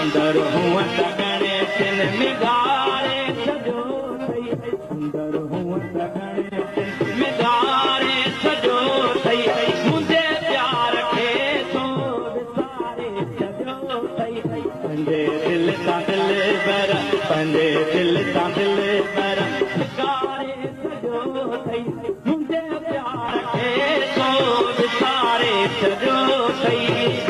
सुंदर हुआ गणेश मिगारे सजो थई सुंदर हुआ गणेश मिगारे सजो थई मुंहिंजे प्यार खे तो विसारे सजो थई पंहिंजे दिल सां दिल बर पंहिंजे दिल सां दिल बर मिगारे सजो थई मुंहिंजे प्यार खे तो विसारे सजो थई